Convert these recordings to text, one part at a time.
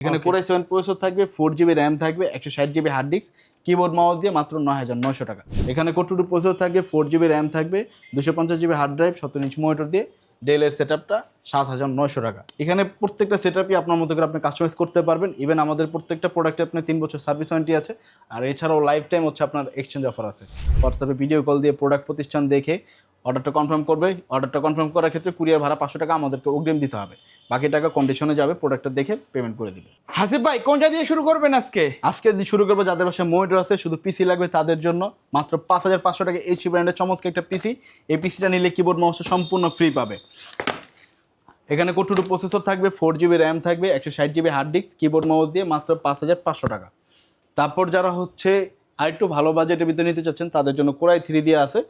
এখানে core i 7 processor থাকবে, 4GB RAM থাকবে, 160GB hard disk, keyboard mouse দিয়ে মাত্র 9900 টাকা। এখানে কোর 2 প্রসেসর থাকবে, 4GB র্যাম থাকবে, 250GB hard drive, 17 inch monitor দিয়ে ডেলের সেটআপটা 7900 টাকা। এখানে প্রত্যেকটা সেটআপই আপনার মতো করে আপনি কাস্টমাইজ করতে পারবেন। ইভেন আমাদের প্রত্যেকটা প্রোডাক্টে আপনার 3 বছর সার্ভিস ওয়ারেন্টি আছে, আর এছাড়াও লাইফ টাইম হচ্ছে আপনার এক্সচেঞ্জ অফার আছে। হোয়াটসঅ্যাপে ভিডিও কল দিয়ে প্রোডাক্ট প্রতিষ্ঠান দেখে অর্ডারটা কনফার্ম করবে। অর্ডারটা কনফার্ম করার ক্ষেত্রে কুরিয়ার ভাড়া 500 টাকা আমাদেরকে অগ্রিম দিতে হবে, বাকি টাকা কন্ডিশনে যাবে, প্রোডাক্টটা দেখে পেমেন্ট করে দিবে। হাসিব ভাই কোনটা দিয়ে শুরু করবেন আজকে? আজকে শুরু করবো যাদের বাসায় মনিটর আছে, শুধু পিসি লাগবে তাদের জন্য মাত্র 5500 টাকা এইচপি ব্র্যান্ডের চমৎকার একটা পিসি। এই পিসিটা নিলে কিবোর্ড মাউস সম্পূর্ণ ফ্রি পাবে। এখানে কোর 2 প্রসেসর থাকবে, 4GB র্যাম থাকবে, 160GB hard disk, keyboard mouse দিয়ে মাত্র 5500 টাকা। তারপর যারা হচ্ছে আরেকটু ভালো বাজেটের ভিতরে নিতে চাচ্ছেন তাদের জন্য কোরাই 3 দিয়ে আছে।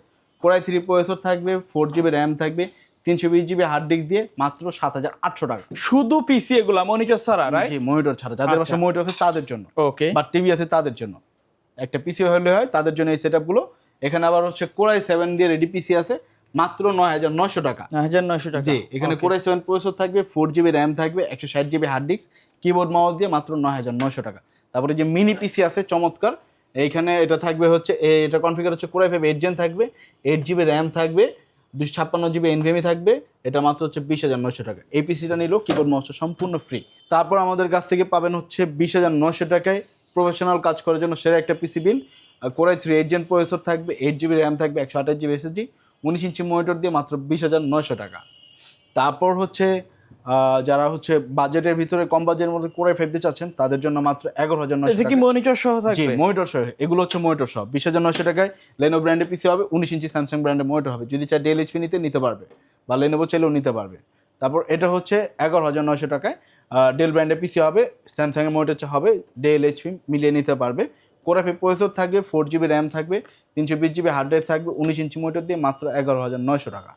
কোরাই 3 প্রসেসর থাকবে, 4GB র্যাম থাকবে, 320GB হার্ড ডিস্ক দিয়ে মাত্র 7800 টাকা। শুধু পিসি এগুলা, মনিটর ছাড়া, রাইট? জি, মনিটর ছাড়া। যাদের বাসায় মনিটর আছে তাদের জন্য, ওকে, বা টিভি আছে তাদের জন্য, একটা পিসি হলে হয় তাদের জন্য এই সেটআপগুলো। এখানে আবার হচ্ছে কোরাই 7 দিয়ে রেডি পিসি আছে মাত্র 9900 টাকা। 9900 টাকা। জি, এখানে কোরাই 7 প্রসেসর থাকবে, 4GB র্যাম থাকবে, 160GB hard disk, keyboard mouse দিয়ে মাত্র 9900 টাকা। তারপরে যে মিনি পিসি আছে চমৎকার, এইখানে এটা থাকবে হচ্ছে এটা কনফিগার হচ্ছে কোরাই 5 8 জেন থাকবে, 8GB র্যাম থাকবে, 256GB এনভিএমই থাকবে, এটা মাত্র হচ্ছে 20900 টাকা। এই পিসিটা নিলেও কিবোর্ড মাউস সম্পূর্ণ ফ্রি। তারপর আমাদের কাছ থেকে পাবেন হচ্ছে 20900 টাকায় প্রফেশনাল কাজ করার জন্য সেরা একটা পিসি বিল। কোরাই 3 8 জেন প্রসেসর থাকবে, 8GB র্যাম থাকবে, 128GB এসএসডি, 19 ইঞ্চি মনিটর দিয়ে মাত্র 20900 টাকা। তারপর হচ্ছে যারা হচ্ছে বাজেটের ভিতরে কম বাজেটের মধ্যে কোরাই 5 দিয়ে চাচ্ছেন তাদের জন্য মাত্র 11900 এটা কি টাকা। মনিটর সহ জি, থাকবে? মনিটর সহ। এগুলো হচ্ছে মনিটর সহ 20900 টাকায় লেনোভো ব্র্যান্ডের পিসি হবে, 19 ইঞ্চি স্যামসাং ব্র্যান্ডের মনিটর হবে। যদি চাই ডেল এইচপি নিতে পারবে, বা লেনোভো চাইলেও নিতে পারবে। তারপর এটা হচ্ছে 11900 টাকায় ডেল ব্র্যান্ডের পিসি হবে, স্যামসাংয়ের মনিটর হবে, ডেল এইচপি মিলিয়ে নিতে পারবে। কোরাই 5 প্রসেসর থাকবে, 4GB র্যাম থাকবে, 320GB হার্ড ড্রাইভ থাকবে, 19 ইঞ্চি মনিটর দিয়ে মাত্র 11900 টাকা।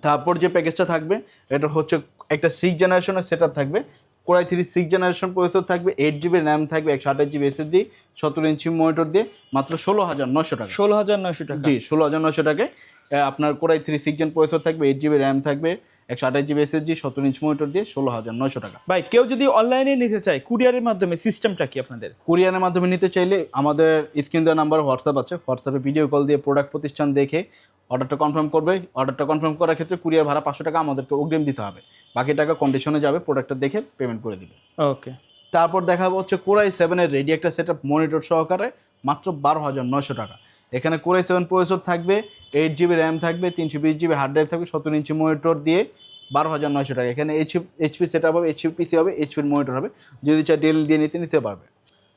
তারপর যে প্যাকেজটা থাকবে এটা হচ্ছে একটা 6 জেনারেশনের সেটআপ থাকবে। কোরাই 3 6 জেনারেশন প্রসেসর থাকবে, 8GB র্যাম থাকবে, 128GB এসএসডি, 17 ইঞ্চি মনিটর দিয়ে মাত্র 16900 টাকা। 16900 টাকা। জি, 16900 টাকায় আপনার কোরাই 3 6 জেন প্রসেসর থাকবে, 8GB র্যাম থাকবে, 128GB এসএসডি, 17 ইঞ্চ মনিটর দিয়ে 16900 টাকা। ভাই কেউ যদি অনলাইনে নিতে চায় কুরিয়ারের মাধ্যমে সিস্টেমটা কি আপনাদের? কুরিয়ারের মাধ্যমে নিতে চাইলে আমাদের স্ক্রিন দেওয়া নাম্বার হোয়াটসঅ্যাপ আছে, হোয়াটসঅ্যাপে ভিডিও কল দিয়ে প্রোডাক্ট প্রতিষ্ঠান দেখে অর্ডারটা কনফার্ম করবে। অর্ডারটা কনফার্ম করার ক্ষেত্রে কুরিয়ার ভাড়া 500 টাকা আমাদেরকে অগ্রিম দিতে হবে, বাকি টাকা কন্ডিশনে যাবে, প্রোডাক্টটা দেখে পেমেন্ট করে দিবে। ওকে। তারপর দেখাবো হচ্ছে কোরাই 7 এর রেডি একটা সেটআপ মনিটর সহকারে মাত্র 12900 টাকা। এখানে কোরাই 7 প্রসেসর থাকবে, 8GB র্যাম থাকবে, 320GB হার্ড ড্রাইভ থাকবে, 17 ইঞ্চি মনিটর দিয়ে 12900 টাকা। এখানে এইচপি সেটআপ হবে, এইচপি পিসি হবে, এইচপির মনিটর হবে, যদি চাই ডেল দিয়ে নিতে পারবে।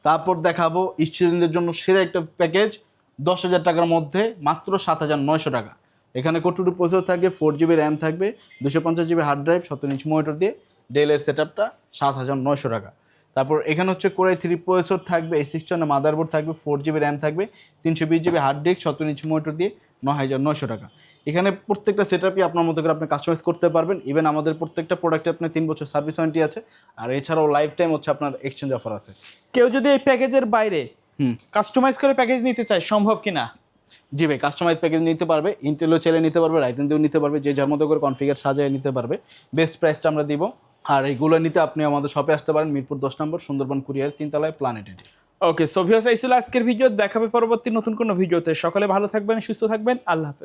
তারপর দেখাবো স্টুডেন্টদের জন্য সেরা একটা প্যাকেজ 10,000 টাকার মধ্যে মাত্র 7900 টাকা। এখানে কোর 2 প্রসেসর থাকবে, 4GB র্যাম থাকবে, 250GB hard drive, 17 inch monitor দিয়ে ডেলের সেটআপটা 7900 টাকা। তারপর এখানে হচ্ছে কোরাই 3 প্রসেসর থাকবে, A61 মাদারবোর্ড থাকবে, 4GB র্যাম থাকবে, 320GB hard disk, 17 inch monitor দিয়ে 9900 টাকা। এখানে প্রত্যেকটা সেটআপই আপনার মতো করে আপনি কাস্টমাইজ করতে পারবেন। ইভেন আমাদের প্রত্যেকটা প্রোডাক্টে আপনার 3 বছর সার্ভিস ওয়ারেন্টি আছে, আর এছাড়াও লাইফ টাইম হচ্ছে আপনার এক্সচেঞ্জ অফার আছে। কেউ যদি এই প্যাকেজের বাইরে কাস্টমাইজ করে প্যাকেজ নিতে চায় সম্ভব কিনা? জি ভাই, কাস্টমাইজ প্যাকেজ নিতে পারবে, ইন্টেলও চাইলে নিতে পারবে, রাইজেন দিয়েও নিতে পারবে, যে যার মতো করে কনফিগার সাজিয়ে নিতে পারবে। বেস্ট প্রাইসটা আমরা দিব। আর এইগুলো নিতে আপনি আমাদের শপে আসতে পারেন, মিরপুর 10 নম্বর, সুন্দরবন কুরিয়ার 3 তলায়, প্ল্যানেট এডি। ওকে, সো ভিউয়ার্স, এই ছিল আজকের ভিডিও। দেখাবে পরবর্তী নতুন কোনো ভিডিওতে। সকলে ভালো থাকবেন, সুস্থ থাকবেন। আল্লাহ হাফেজ।